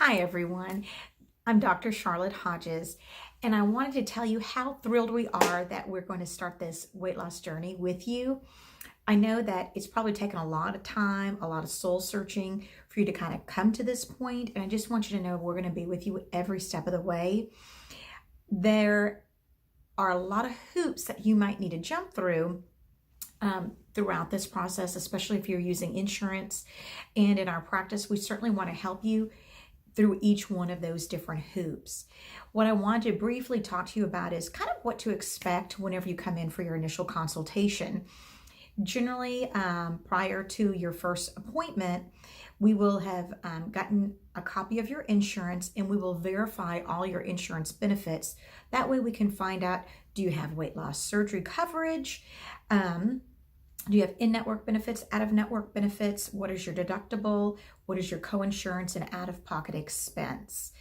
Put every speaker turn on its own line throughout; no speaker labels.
Hi, everyone. I'm Dr. Charlotte Hodges, and I wanted to tell you how thrilled we are that we're going to start this weight loss journey with you. I know that it's probably taken a lot of time, a lot of soul searching for you to kind of come to this point, and I just want you to know we're going to be with you every step of the way. There are a lot of hoops that you might need to jump through throughout this process, especially if you're using insurance. And in our practice, we certainly want to help you through each one of those different hoops. What I wanted to briefly talk to you about is kind of what to expect whenever you come in for your initial consultation. Generally, prior to your first appointment, we will have gotten a copy of your insurance and we will verify all your insurance benefits. That way we can find out, do you have weight loss surgery coverage? Do you have in-network benefits, out-of-network benefits? What is your deductible? What is your co-insurance and out-of-pocket expense?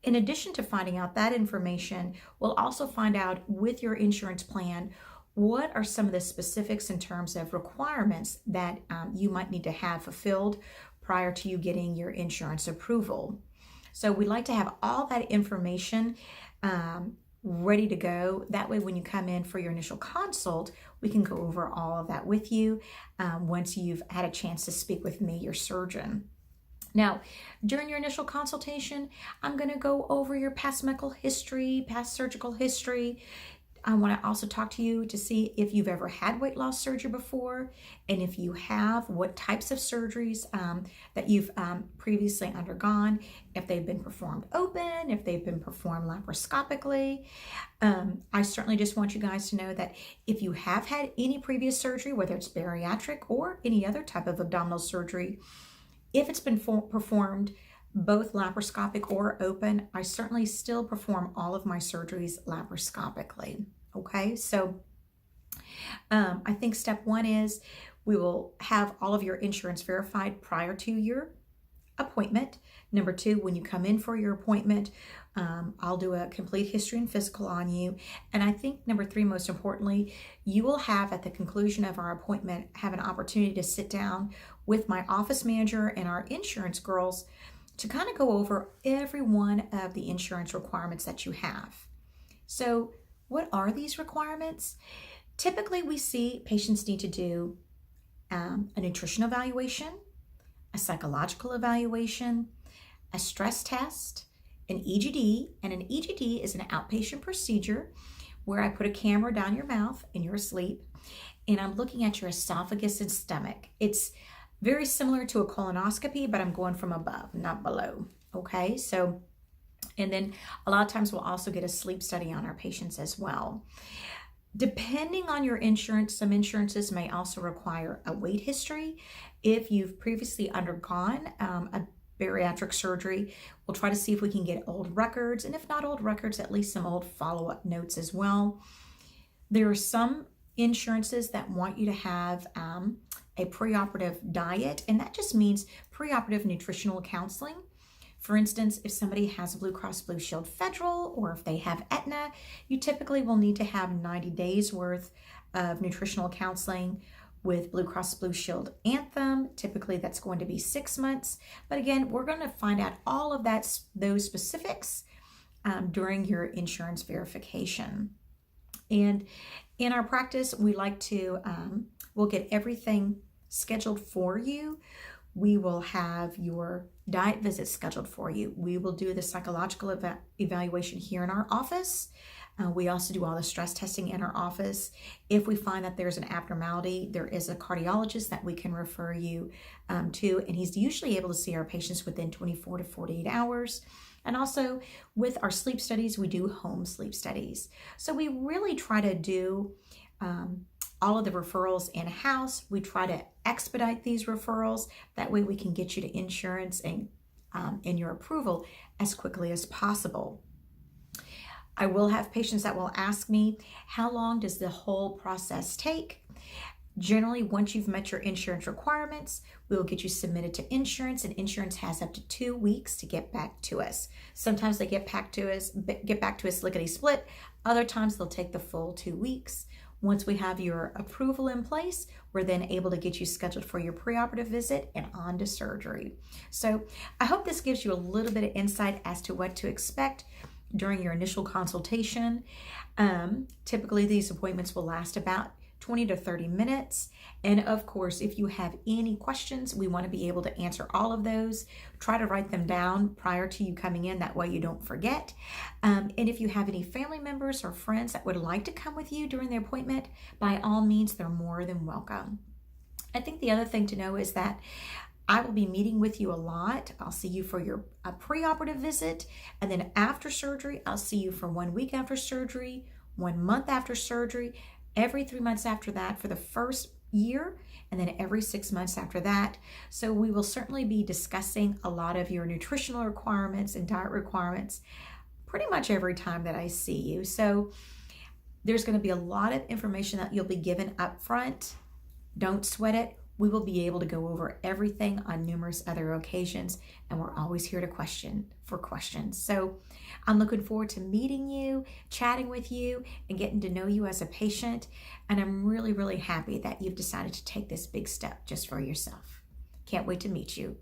In addition to finding out that information, we'll also find out with your insurance plan, what are some of the specifics in terms of requirements that you might need to have fulfilled prior to you getting your insurance approval. So we'd like to have all that information ready to go. That way, when you come in for your initial consult, we can go over all of that with you once you've had a chance to speak with me, your surgeon. Now, during your initial consultation, I'm going to go over your past medical history, past surgical history. I want to also talk to you to see if you've ever had weight loss surgery before, and if you have, what types of surgeries that you've previously undergone, if they've been performed open, if they've been performed laparoscopically. I certainly just want you guys to know that if you have had any previous surgery, whether it's bariatric or any other type of abdominal surgery, if it's been performed both laparoscopic or open, I certainly still perform all of my surgeries laparoscopically. Okay, so I think step one is we will have all of your insurance verified prior to your appointment. Number two, when you come in for your appointment, I'll do a complete history and physical on you. And I think number three, most importantly, you will have at the conclusion of our appointment, have an opportunity to sit down with my office manager and our insurance girls to kind of go over every one of the insurance requirements that you have. So what are these requirements? Typically, we see patients need to do a nutrition evaluation, a psychological evaluation, a stress test, an EGD, and an EGD is an outpatient procedure where I put a camera down your mouth and you're asleep, and I'm looking at your esophagus and stomach. It's very similar to a colonoscopy, but I'm going from above, not below. Okay, so, and then a lot of times we'll also get a sleep study on our patients as well. Depending on your insurance, some insurances may also require a weight history. If you've previously undergone a bariatric surgery, we'll try to see if we can get old records, and if not old records, at least some old follow-up notes as well. There are some insurances that want you to have a preoperative diet, and that just means preoperative nutritional counseling. For instance, if somebody has Blue Cross Blue Shield Federal, or if they have Aetna, you typically will need to have 90 days worth of nutritional counseling. With Blue Cross Blue Shield Anthem, typically that's going to be 6 months. But again, we're going to find out all of those specifics during your insurance verification. And in our practice, we like to, we'll get everything scheduled for you. We will have your diet visits scheduled for you. We will do the psychological evaluation here in our office. We also do all the stress testing in our office. If we find that there's an abnormality, there is a cardiologist that we can refer you to, and he's usually able to see our patients within 24 to 48 hours. And also with our sleep studies, we do home sleep studies. So we really try to do all of the referrals in-house. We try to expedite these referrals. That way we can get you to insurance and your approval as quickly as possible. I will have patients that will ask me, how long does the whole process take? Generally, once you've met your insurance requirements, we will get you submitted to insurance, and insurance has up to 2 weeks to get back to us. Sometimes they get back to us lickety split. Other times they'll take the full 2 weeks. Once we have your approval in place, we're then able to get you scheduled for your preoperative visit and on to surgery. So I hope this gives you a little bit of insight as to what to expect during your initial consultation. Typically, these appointments will last about 20 to 30 minutes. And of course, if you have any questions, we want to be able to answer all of those. Try to write them down prior to you coming in. That way you don't forget. And if you have any family members or friends that would like to come with you during the appointment, by all means, they're more than welcome. I think the other thing to know is that I will be meeting with you a lot. I'll see you for your preoperative visit. And then after surgery, I'll see you for 1 week after surgery, 1 month after surgery, every 3 months after that for the first year, and then every 6 months after that. So we will certainly be discussing a lot of your nutritional requirements and diet requirements pretty much every time that I see you. So there's going to be a lot of information that you'll be given up front. Don't sweat it. We will be able to go over everything on numerous other occasions, and we're always here to questions. So I'm looking forward to meeting you, chatting with you, and getting to know you as a patient. And I'm really, really happy that you've decided to take this big step just for yourself. Can't wait to meet you.